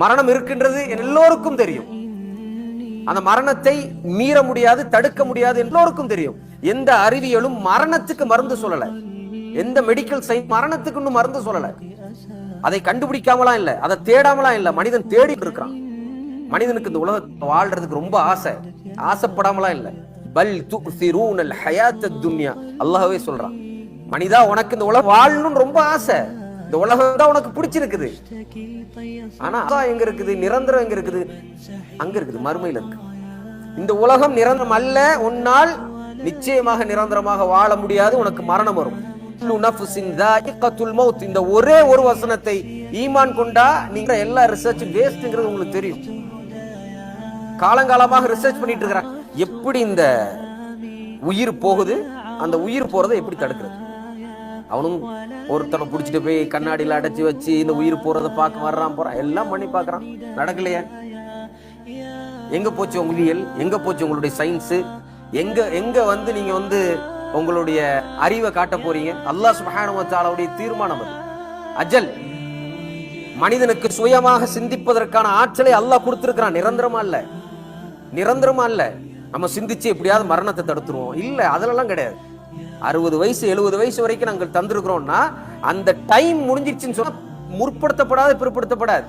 மரணம் இருக்கின்றது எல்லோருக்கும் தெரியும். அந்த மரணத்தை மீற முடியாது, தடுக்க முடியாது, எல்லோருக்கும் தெரியும். எந்த அறிவியலும் மரணத்துக்கு மருந்து சொல்லல, எந்த மெடிக்கல் சயின்ஸ் மரணத்துக்கு இன்னும் மருந்து சொல்லல. அதை கண்டுபிடிக்காமலாம் இல்ல, அதை தேடாமலாம் இல்ல, மனிதன் தேடிட்டு இருக்கிறான். மனிதனுக்கு இந்த உலகத்தை வாழ்றதுக்கு ரொம்ப ஆசைப்படாமலாம் இல்ல. பல் துக்ஸிரூனல் ஹயாத்தத் துன்யா, அல்லாஹ்வே சொல்றான். மனிதா, உனக்கு இந்த உலகம் வாழணும்னு ரொம்ப ஆசை, இந்த உலகம் தான் உனக்கு பிடிச்சிருக்குது. ஆனா எங்க இருக்குது? நிரந்தரம் எங்க இருக்குது? அங்க இருக்குது, மறுமையில இருக்கு. இந்த உலகம் நிரந்தரம் அல்ல, உன்னால் நிச்சயமாக நிரந்தரமாக வாழ முடியாது, உனக்கு மரணம் வரும். இந்த ஒரே ஒரு வசனத்தை ஈமான் கொண்டா நீங்க எல்லா ரிசர்ச் வேஸ்ட்ங்கிறது உங்களுக்கு தெரியும். காலங்காலமாக ரிசர்ச் பண்ணிட்டு இருக்கிறாங்க, எப்படி இந்த உயிர் போகுது, அந்த உயிர் போறதை எப்படி தடுக்கிறது. அவனும் ஒருத்தனை பிடிச்சிட்டு போய் கண்ணாடியில அடைச்சி வச்சு இந்த உயிர் போறதை பார்க்க வர்றான், போறான், எல்லாம் பண்ணி பார்க்கறான், நடக்கலையா? எங்க போச்சு உங்களியல்? எங்க போச்சு உங்களுடைய சயின்ஸ்? எங்க வந்து நீங்க வந்து உங்களுடைய அறிவை காட்ட போறீங்க? அல்லாஹ் சுப்ஹானஹு வ தஆலாவுடைய தீர்மானம் அது. அஜல், மனிதனுக்கு சுயமாக சிந்திப்பதற்கான ஆற்றலை அல்லாஹ் கொடுத்திருக்கிறான். நிரந்தரமா இல்ல. நம்ம சிந்திச்சு எப்படியாவது மரணத்தை தடுத்துருவோம் இல்ல, அதெல்லாம் கிடையாது. 60 வயசு 70 வயசு வரைக்கும் நாங்கள் தந்திருக்கிறோம்னா அந்த டைம் முடிஞ்சிருச்சுன்னு சொன்னா முற்படுத்தப்படாது, பிற்படுத்தப்படாது.